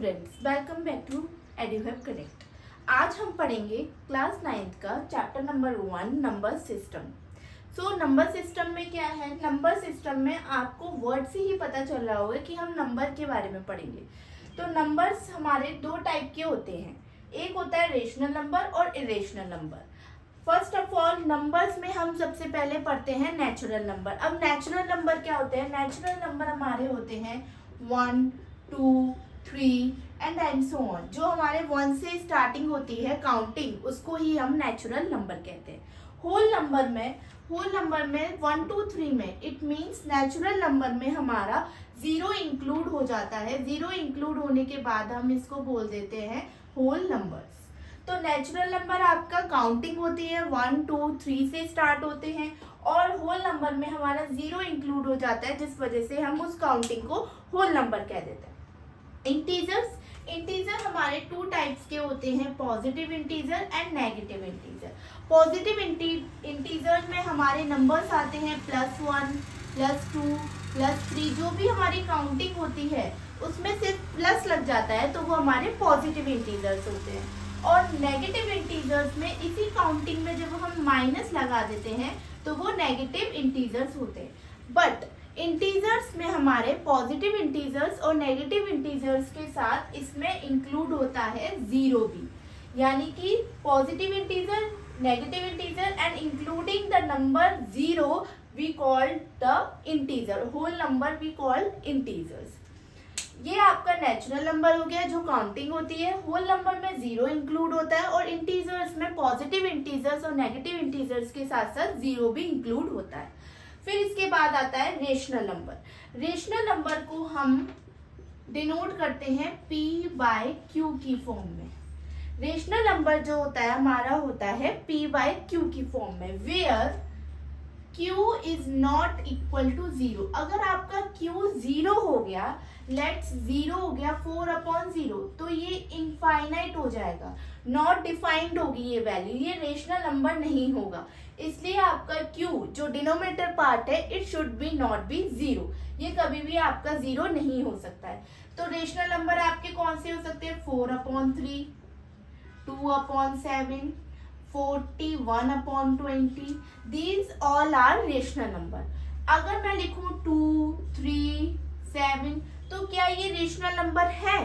Students, welcome back to EduHub Connect. आज हम पढ़ेंगे क्लास 9th का chapter number 1 number system. Number system में क्या है? नंबर सिस्टम में आपको वर्ड से ही पता चल रहा होगा कि हम नंबर के बारे में पढ़ेंगे। तो नंबर्स हमारे दो टाइप के होते हैं, एक होता है रेशनल नंबर और irrational number. First of all numbers में हम सबसे पहले पढ़ते हैं नेचुरल नंबर। अब नेचुरल नंबर क्या होते हैं? नेचुरल नंबर हमारे होते हैं 1, 2, 3 एंड सो ऑन। जो हमारे 1 से स्टार्टिंग होती है काउंटिंग, उसको ही हम नेचुरल नंबर कहते हैं। होल नंबर में 1, 2, 3 में इट मीन्स नेचुरल नंबर में हमारा 0 इंक्लूड हो जाता है। 0 इंक्लूड होने के बाद हम इसको बोल देते हैं होल नंबर्स। तो नेचुरल नंबर आपका काउंटिंग होती है 1, 2, 3 से स्टार्ट होते हैं और होल नंबर में हमारा 0 इंक्लूड हो जाता है, जिस वजह से हम उस काउंटिंग को होल नंबर कह देते हैं। इंटीजर हमारे 2 टाइप्स के होते हैं, positive integer and negative integer. Positive integer में हमारे नंबर्स आते हैं +1, +2, +3। जो भी हमारी काउंटिंग होती है उसमें सिर्फ प्लस लग जाता है तो वो हमारे पॉजिटिव इंटीजर्स होते हैं। और नेगेटिव इंटीजर्स में इसी काउंटिंग में जब हम माइनस लगा देते हैं तो वो नेगेटिव इंटीजर्स होते हैं। बट इंटीजर्स में हमारे पॉजिटिव इंटीजर्स और नेगेटिव इंटीजर्स के साथ इसमें इंक्लूड होता है 0 भी, यानी कि positive integer, negative integer and including the number 0 we call the integer, whole number we call integers. ये आपका नेचुरल नंबर हो गया जो काउंटिंग होती है। होल नंबर में 0 इंक्लूड होता है और इंटीजर्स में पॉजिटिव इंटीजर्स और नेगेटिव इंटीजर्स के साथ साथ 0 भी इंक्लूड होता है। फिर इसके बाद आता है रेशनल नंबर। रेशनल नंबर को हम डिनोट करते हैं p/q की फॉर्म में। रेशनल नंबर जो होता है हमारा होता है p/q की फॉर्म में, where q is not equal to 0। अगर आपका q 0 हो गया, लेट्स 0 हो गया 4/0, तो ये इनफाइनाइट हो जाएगा, नॉट डिफाइंड होगी ये वैल्यू, ये रेशनल नंबर नहीं होगा। इसलिए आपका q जो डिनोमिनेटर पार्ट है it should be not be 0, ये कभी भी आपका 0 नहीं हो सकता है। तो रेशनल नंबर आपके कौन से हो सकते हैं? 4/3, 2/7, 41/20, these all are rational number। अगर मैं लिखूं 2, 3, 7 तो क्या ये रेशनल नंबर है?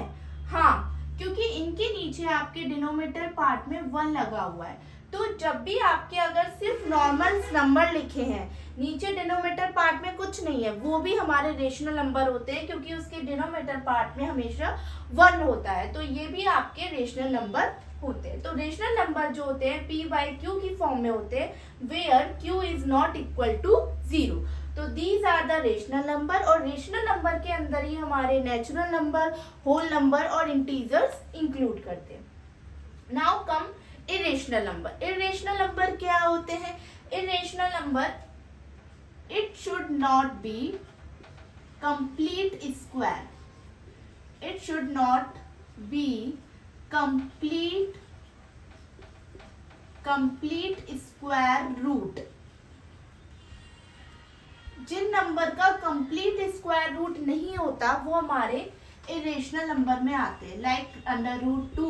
हाँ, क्योंकि इनके नीचे आपके डिनोमिनेटर पार्ट में 1 लगा हुआ है। तो जब भी आपके अगर सिर्फ नॉर्मल नंबर लिखे हैं, नीचे डिनोमिनेटर पार्ट में कुछ नहीं है, वो भी हमारे रेशनल नंबर होते हैं क्योंकि उसके डिनोमिनेटर पार्ट में हमेशा 1 होता है, तो ये भी आपके रेशनल नंबर होते हैं। तो रेशनल नंबर जो होते हैं p/q की फॉर्म में होते हैं, where q is not equal to 0। तो these are the rational number, और रेशनल नंबर के अंदर ही हमारे नेचुरल नंबर, होल नंबर और इंटीजर्स इंक्लूड करते हैं। Now come irrational number. Irrational number क्या होते हैं? Irrational number it should not be complete square, it should not be complete square root. जिन नंबर का कंप्लीट स्क्वायर रूट नहीं होता वो हमारे इरेशनल नंबर में आते हैं, लाइक √2,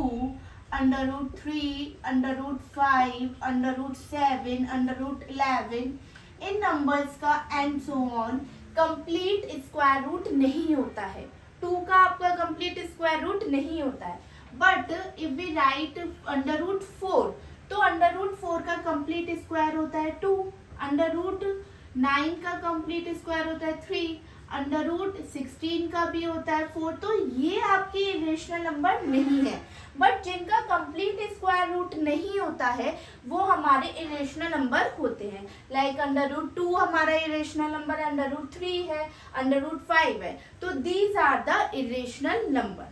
√3, √5, √7, √11। इन नंबर्स का and so on complete square root नहीं होता है। 2 का आपका कंप्लीट स्क्वायर रूट नहीं होता है। बट इफ वी राइट √4 तो √4 का कंप्लीट स्क्वायर होता है 2, √9 का कंप्लीट स्क्वायर होता है 3, √16 का भी होता है 4। तो ये आपके इरेशनल नंबर नहीं है। बट जिनका कंप्लीट स्क्वायर रूट नहीं होता है वो हमारे इरेशनल नंबर होते हैं, लाइक √2 हमारा इरेशनल नंबर है, √3 है, √5 है। तो these are the irrational number.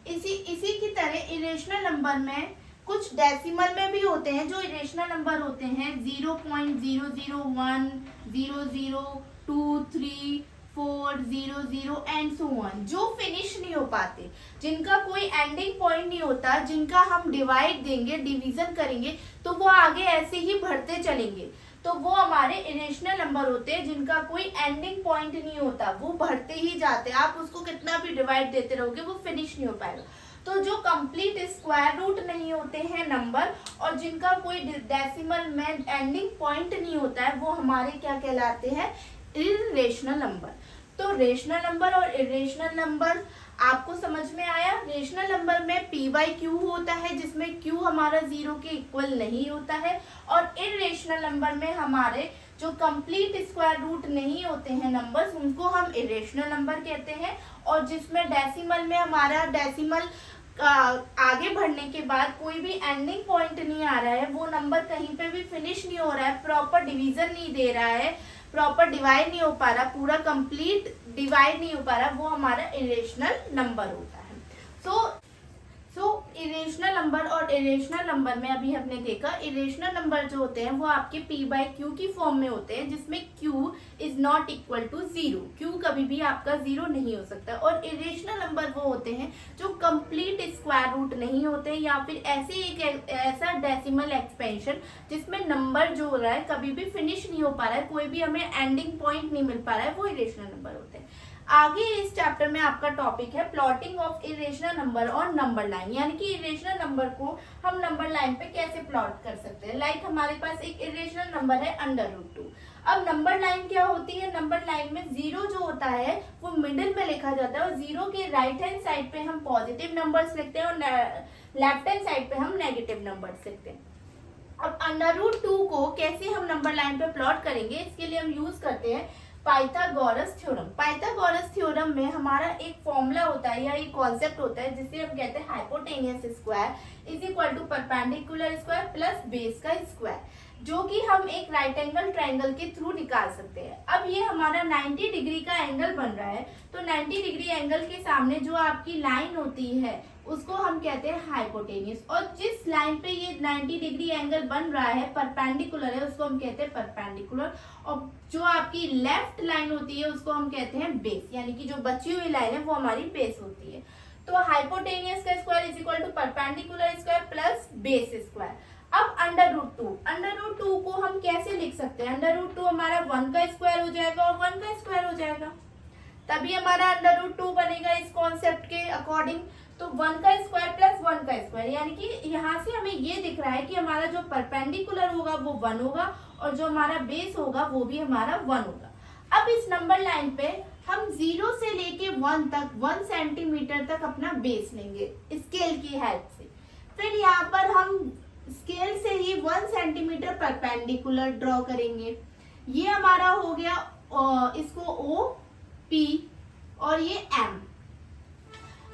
इसी की तरह इरेशनल नंबर में कुछ डेसिमल में भी होते हैं जो इरेशनल नंबर होते हैं 0.001, 00, 2, 3, 4, 0, 0 एंड सो ऑन, जो फिनिश नहीं हो पाते, जिनका कोई एंडिंग पॉइंट नहीं होता, जिनका हम डिवाइड देंगे, डिवीजन करेंगे तो वो आगे ऐसे ही बढ़ते चलेंगे। तो वो हमारे इरेशनल नंबर होते हैं जिनका कोई एंडिंग पॉइंट नहीं होता, वो बढ़ते ही जाते हैं, आप उसको कितना भी डिवाइड देते रहोगे वो फिनिश नहीं हो पाएगा। तो जो कंप्लीट स्क्वायर रूट नहीं होते हैं नंबर और जिनका कोई डेसिमल में एंडिंग पॉइंट नहीं होता है वो हमारे क्या कहलाते हैं, इरेशनल नंबर। तो रेशनल नंबर और इरेशनल नंबर आपको समझ में आया। रेशनल नंबर में पी बाई क्यू होता है जिसमें क्यू हमारा 0 के इक्वल नहीं होता है, और इरेशनल नंबर में हमारे जो कंप्लीट स्क्वायर रूट नहीं होते हैं नंबर्स उनको हम इरेशनल नंबर कहते हैं, और जिसमें डेसिमल में हमारा डेसिमल आगे बढ़ने के बाद कोई भी एंडिंग पॉइंट नहीं आ रहा है, वो नंबर कहीं पे भी फिनिश नहीं हो रहा है, प्रॉपर डिवीजन नहीं दे रहा है, प्रॉपर डिवाइड नहीं हो पा रहा, पूरा कंप्लीट डिवाइड नहीं हो पा रहा, वो हमारा इरेशनल नंबर होता है। सो इरेशनल नंबर और इरेशनल नंबर में अभी हमने देखा इरेशनल नंबर जो होते हैं वो आपके p बाई क्यू की फॉर्म में होते हैं जिसमें q is not equal to 0, q कभी भी आपका 0 नहीं हो सकता, और इरेशनल नंबर वो होते हैं जो कंप्लीट स्क्वायर रूट नहीं होते या फिर ऐसा डेसिमल एक्सपेंशन जिसमें नंबर जो हो रहा है कभी भी फिनिश नहीं हो पा रहा है, कोई भी हमें एंडिंग पॉइंट नहीं मिल पा रहा है, वो इरेशनल नंबर होते हैं। आगे इस चैप्टर में आपका टॉपिक है प्लॉटिंग ऑफ इरेशनल नंबर और नंबर लाइन, यानी कि इरेशनल नंबर को हम नंबर लाइन पे कैसे प्लॉट कर सकते हैं। लाइक हमारे पास एक इरेशनल नंबर है √2। अब नंबर लाइन क्या होती है, नंबर लाइन में 0 जो होता है वो मिडिल में लिखा जाता है और 0 के राइट हैंड साइड पे हम पॉजिटिव नंबर्स लिखते हैं और लेफ्ट हैंड साइड पे हम नेगेटिव नंबर्स लिखते हैं। अब √2 को कैसे हम नंबर लाइन पे प्लॉट करेंगे, इसके लिए हम यूज करते हैं पाइथागोरस थ्योरम। पाइथागोरस थ्योरम में हमारा एक फॉर्मूला होता है या एक कॉन्सेप्ट होता है जिसे हम कहते हैं hypotenuse square is equal to perpendicular square plus base का स्क्वायर, जो कि हम एक राइट एंगल ट्रायंगल के थ्रू निकाल सकते हैं। अब ये हमारा 90 डिग्री का एंगल बन रहा है, तो 90 डिग्री एंगल के सामने जो आपकी लाइन होती है उसको हम कहते हैं हाइपोटेनियस, और जिस लाइन पे ये 90 डिग्री एंगल बन रहा है परपेंडिकुलर है उसको हम कहते हैं परपेंडिकुलर, और जो आपकी लेफ्ट लाइन होती है उसको हम कहते हैं बेस, यानी कि जो बची हुई लाइन है वो हमारी बेस होती है। तो हाइपोटेनियस का square is equal to perpendicular square plus base square. अब √2 को हम कैसे लिख सकते हैं, √2 हमारा 1 का स्क्वायर हो जाएगा और 1 का स्क्वायर हो जाएगा, तभी हमारा √2 बनेगा इस कॉन्सेप्ट के अकॉर्डिंग। तो 1 का स्क्वायर प्लस 1 का स्क्वायर, यानी कि यहाँ से हमें ये दिख रहा है कि हमारा जो परपेंडिकुलर होगा वो 1 होगा और जो हमारा बेस होगा वो भी हमारा 1 होगा। अब इस नंबर लाइन पे हम 0 से लेके 1 तक 1 सेंटीमीटर तक अपना बेस लेंगे स्केल की हेल्प से। फिर यहाँ पर हम स्केल से ही 1 सेंटीमीटर परपेंडिकुलर ड्रॉ करेंगे। ये हमारा हो गया इसको O, P और ये M।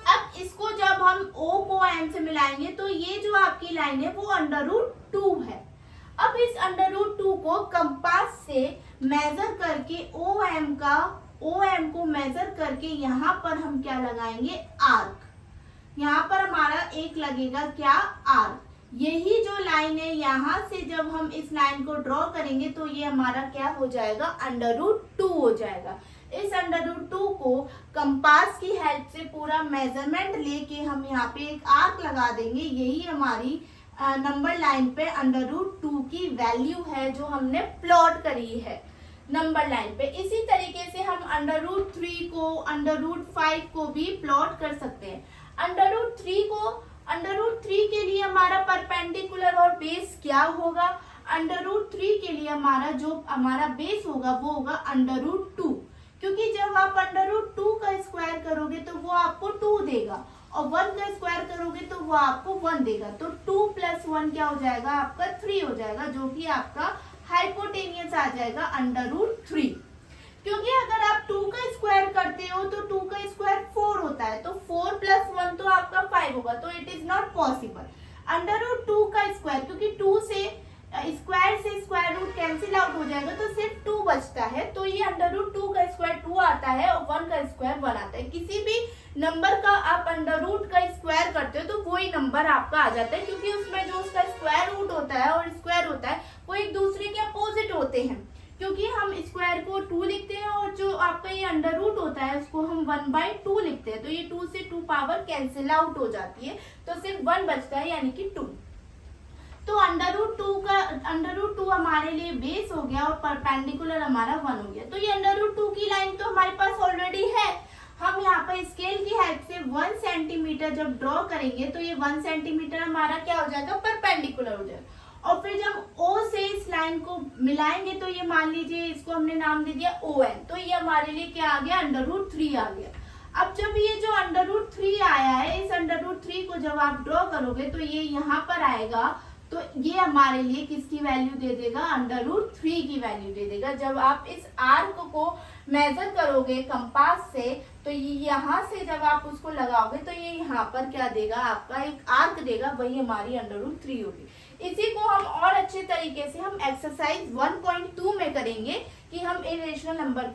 अब इसको जब हम O को M से मिलाएंगे तो ये जो आपकी लाइन है वो √2 है। अब इस √2 को कंपास से मेजर करके OM को मेजर करके यहाँ पर हम क्या लगाएंगे, आर्क। यहाँ पर हमारा एक लगेगा क्या, आर्क। यही जो लाइन है यहाँ से जब हम इस लाइन को ड्रॉ करेंगे तो ये हमारा क्या हो जाएगा, √2 हो जाएगा। इस √2 को कंपास की हेल्प से पूरा मेजरमेंट लेके हम यहाँ पे एक आर्क लगा देंगे, यही हमारी नंबर लाइन पे √2 की वैल्यू है जो हमने प्लॉट करी है नंबर लाइन पे। इसी तरीके से हम √3 को √5 को भी प्लॉट कर सकते हैं। √3 के लिए हमारा परपेंडिकुलर और बेस क्या होगा, √3 के लिए हमारा बेस होगा वो होगा √2, क्योंकि जब आप √2 का स्क्वायर करोगे तो वो आपको 2 देगा और 1 का स्क्वायर करोगे तो वो आपको 1 देगा, तो 2 + 1 क्या हो जाएगा आपका 3 हो जाएगा, जो कि आपका हाइपोटेनियस आ जाएगा √3। क्योंकि अगर आप 2 का स्क्वायर करते हो तो 2 का स्क्वायर 4 होता है, तो 4 + 1 तो आपका 5 होगा, तो इट इज नॉट पॉसिबल। √2 का स्क्वायर, क्योंकि 2 से स्क्वायर से स्क्वायर रूट कैंसिल आउट हो जाएगा तो सिर्फ 2 बचता है, तो ये √2 का स्क्वायर 2 आता है और 1 का स्क्वायर 1 आता है। किसी भी नंबर का आप √रूट का स्क्वायर करते हो तो वही नंबर आपका आ जाता है, क्योंकि उसमें जो उसका स्क्वायर रूट होता है और स्क्वायर होता है वो एक दूसरे के अपोजिट होते हैं, क्योंकि हम स्क्वायर को 2 लिखते हैं और जो आपका ये √रूट होता है उसको हम 1/2 लिखते हैं, तो ये 2 से 2 पावर कैंसिल आउट हो जाती है, तो सिर्फ 1 बचता है यानी कि 2। तो अंडर रूट 2 हमारे लिए बेस हो गया और परपेंडिकुलर हमारा 1 हो गया। तो ये अंडर रूट 2 की लाइन तो हमारे पास ऑलरेडी है। हम यहाँ पर स्केल की हेल्प से 1 सेंटीमीटर जब ड्रॉ करेंगे तो ये 1 सेंटीमीटर हमारा क्या हो जाएगा, परपेंडिकुलर हो जाएगा। और फिर जब O से इस लाइन को मिलाएंगे तो ये मान लीजिए इसको हमने नाम दे दिया ON, तो ये हमारे लिए क्या आ गया, अंडर रूट 3 आ गया। अब जब ये जो अंडर रूट 3 आया है, इस अंडर रूट 3 को जब आप ड्रॉ करोगे तो ये यहाँ पर आएगा, तो ये हमारे लिए किसकी वैल्यू दे देगा, अंडर रूट 3 की वैल्यू दे देगा। जब आप इस आर्क को मेजर करोगे कंपास से तो ये यहाँ से जब आप उसको लगाओगे तो ये यहाँ पर क्या देगा, आपका एक आर्क देगा, वही हमारी अंडर रूट 3 होगी। इसी को हम और अच्छे तरीके से हम एक्सरसाइज 1.2 में करेंगे कि हम irrational number.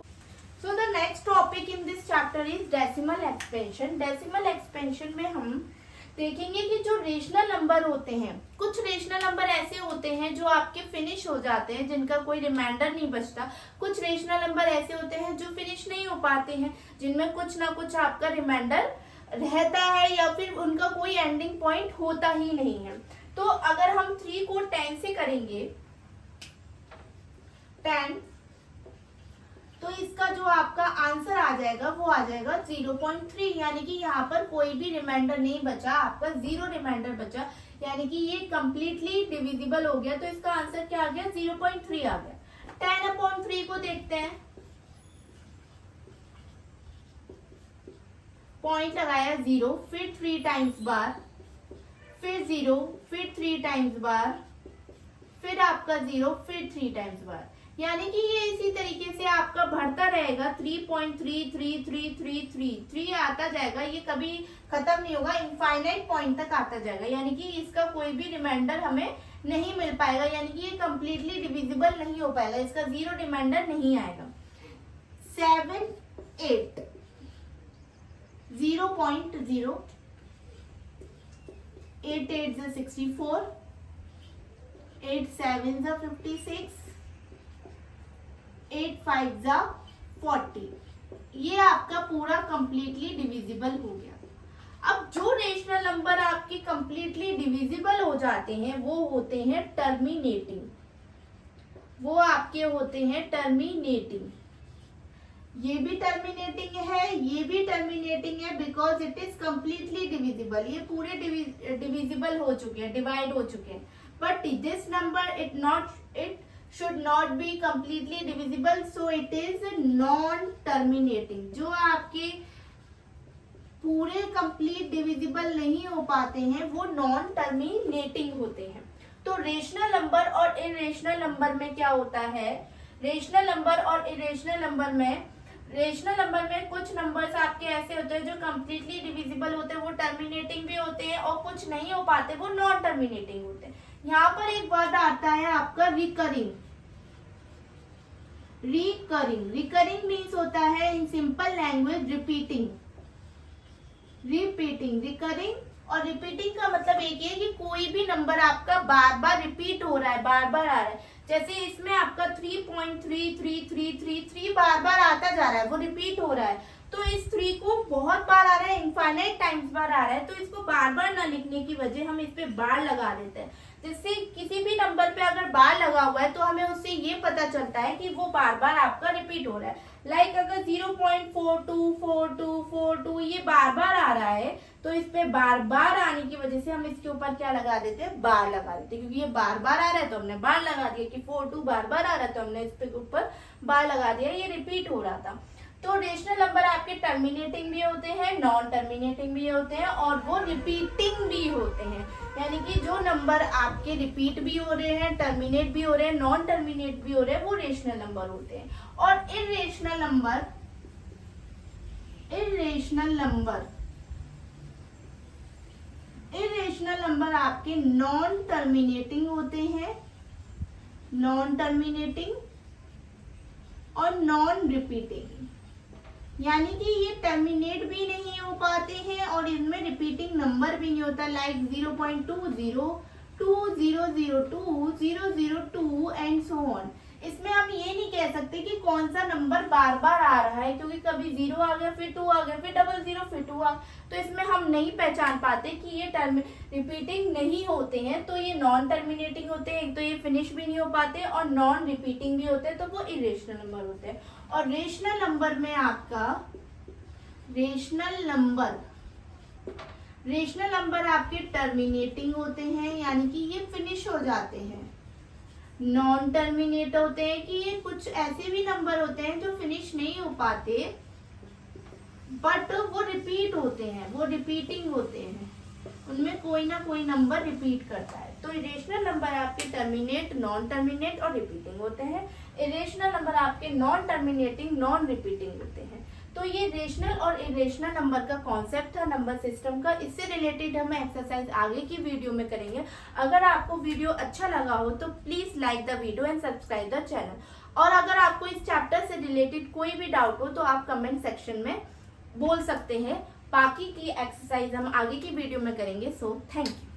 So the next topic in this chapter is decimal expansion. Decimal expansion में हम देखेंगे कि जो रेशनल नंबर होते हैं, कुछ रेशनल नंबर ऐसे होते हैं जो आपके फिनिश हो जाते हैं, जिनका कोई रिमाइंडर नहीं बचता। कुछ रेशनल नंबर ऐसे होते हैं जो फिनिश नहीं हो पाते हैं, जिनमें कुछ ना कुछ आपका रिमाइंडर रहता है या फिर उनका कोई एंडिंग पॉइंट होता ही नहीं है। तो अगर हम 3 को 10 से करेंगे 10, तो इसका जो आपका आंसर आ जाएगा वो आ जाएगा 0.3, यानी कि यहाँ पर कोई भी रिमाइंडर नहीं बचा, आपका 0 रिमाइंडर बचा, यानी कि ये कंप्लीटली डिविजिबल हो गया। तो इसका आंसर क्या आ गया, 0.3 आ गया। 10/3 को देखते हैं, पॉइंट लगाया 0, फिर 3 टाइम्स बार, फिर 0, फिर 3 टाइम्स बार, फिर आपका 0, फिर 3 टाइम्स बार, यानी कि ये इसी तरीके से आपका बढ़ता रहेगा। 3.3 आता जाएगा, ये कभी खत्म नहीं होगा, इनफाइनाइट पॉइंट तक आता जाएगा, यानी कि इसका कोई भी रिमाइंडर हमें नहीं मिल पाएगा, यानी कि ये कंप्लीटली डिविजिबल नहीं हो पाएगा, इसका 0 रिमाइंडर नहीं आएगा। 7, 8, 0.0, 8 8 64, 8 7 56, 8 5 40, ये आपका पूरा कंप्लीटली डिविजिबल हो गया। अब जो रेशनल नंबर आपके कंप्लीटली डिविजिबल हो जाते हैं वो होते हैं टर्मिनेटिंग, वो आपके होते हैं टर्मिनेटिंग। ये भी टर्मिनेटिंग है, ये भी टर्मिनेटिंग है, because it is completely divisible, ये पूरे डिविजिबल हो चुके हैं, डिवाइड हो चुके हैं। But this number it should not be completely divisible, so it is non-terminating। जो आपके पूरे कंप्लीट डिविजिबल नहीं हो पाते हैं वो नॉन टर्मिनेटिंग होते हैं। तो रेशनल नंबर और इरेशनल नंबर में क्या होता है, रेशनल नंबर और इरेशनल नंबर में कुछ नंबर्स आपके ऐसे होते हैं जो कंप्लीटली डिविजिबल होते हैं, वो टर्मिनेटिंग भी होते हैं, और कुछ नहीं हो पाते वो नॉन टर्मिनेटिंग होते हैं। यहाँ पर एक वर्ड आता है आपका रिकरिंग। रिकरिंग मीन्स होता है in simple language repeating. Recurring और रिपीटिंग का मतलब एक ही है कि कोई भी नंबर आपका बार बार रिपीट हो रहा है, बार बार आ रहा है। जैसे इसमें आपका 3.3333 बार बार आता जा रहा है, वो रिपीट हो रहा है। तो इस 3 को बहुत बार आ रहा है, इनफाइनाइट टाइम्स बार आ रहा है, तो इसको बार बार ना लिखने की वजह हम इस पे बार लगा देते हैं। जिससे किसी भी नंबर पे अगर बार लगा हुआ है तो हमें उससे ये पता चलता है कि वो बार बार आपका रिपीट हो रहा है। लाइक अगर 0.424242 ये बार बार आ रहा है तो इस पे बार बार आने की वजह से हम इसके ऊपर क्या लगा देते हैं, बार लगा देते हैं, क्योंकि ये बार बार आ रहा है तो हमने बार लगा दिया। कि 42 बार बार आ रहा है तो हमने इस पे ऊपर बार लगा दिया, ये रिपीट हो रहा था। तो रेशनल नंबर आपके टर्मिनेटिंग भी होते हैं, नॉन टर्मिनेटिंग भी होते हैं, और वो रिपीटिंग भी होते हैं। यानी कि जो नंबर आपके रिपीट भी हो रहे हैं, टर्मिनेट भी हो रहे हैं, नॉन टर्मिनेट भी हो रहे हैं, वो रेशनल नंबर होते हैं। और इरेशनल नंबर आपके नॉन टर्मिनेटिंग होते हैं, नॉन टर्मिनेटिंग और नॉन रिपीटिंग, यानी कि ये टर्मिनेट भी नहीं हो पाते हैं और इनमें रिपीटिंग नंबर भी नहीं होता। Like 0.20, 2002, 002 and so on. इसमें हम ये नहीं कह सकते कि कौन सा नंबर बार बार आ रहा है, क्योंकि कभी 0 आ गया, फिर 2 आ गया, फिर 00, फिर 2 आ, तो इसमें हम नहीं पहचान पाते कि ये रिपीटिंग नहीं होते हैं, तो ये नॉन टर्मिनेटिंग होते हैं। एक तो ये फिनिश भी नहीं हो पाते और नॉन रिपीटिंग भी होते हैं, तो वो इरेशनल नंबर होते हैं। और रेशनल नंबर में आपका रेशनल नंबर आपके टर्मिनेटिंग होते हैं, यानी कि ये फिनिश हो जाते हैं। नॉन टर्मिनेट होते हैं कि ये कुछ ऐसे भी नंबर होते हैं जो फिनिश नहीं हो पाते, बट वो रिपीट होते हैं, वो रिपीटिंग होते हैं, उनमें कोई ना कोई नंबर रिपीट करता है। तो इरेशनल नंबर आपके टर्मिनेट, नॉन टर्मिनेट और रिपीटिंग होते हैं। इरेशनल नंबर आपके नॉन टर्मिनेटिंग, नॉन रिपीटिंग होते हैं। तो ये रेशनल और इरेशनल नंबर का कॉन्सेप्ट था नंबर सिस्टम का। इससे रिलेटेड हम एक्सरसाइज आगे की वीडियो में करेंगे। अगर आपको वीडियो अच्छा लगा हो तो please like the video and subscribe the channel. और अगर आपको इस चैप्टर से रिलेटेड कोई भी डाउट हो तो आप कमेंट सेक्शन में बोल सकते हैं। बाकी की एक्सरसाइज हम आगे की वीडियो में करेंगे। So thank you.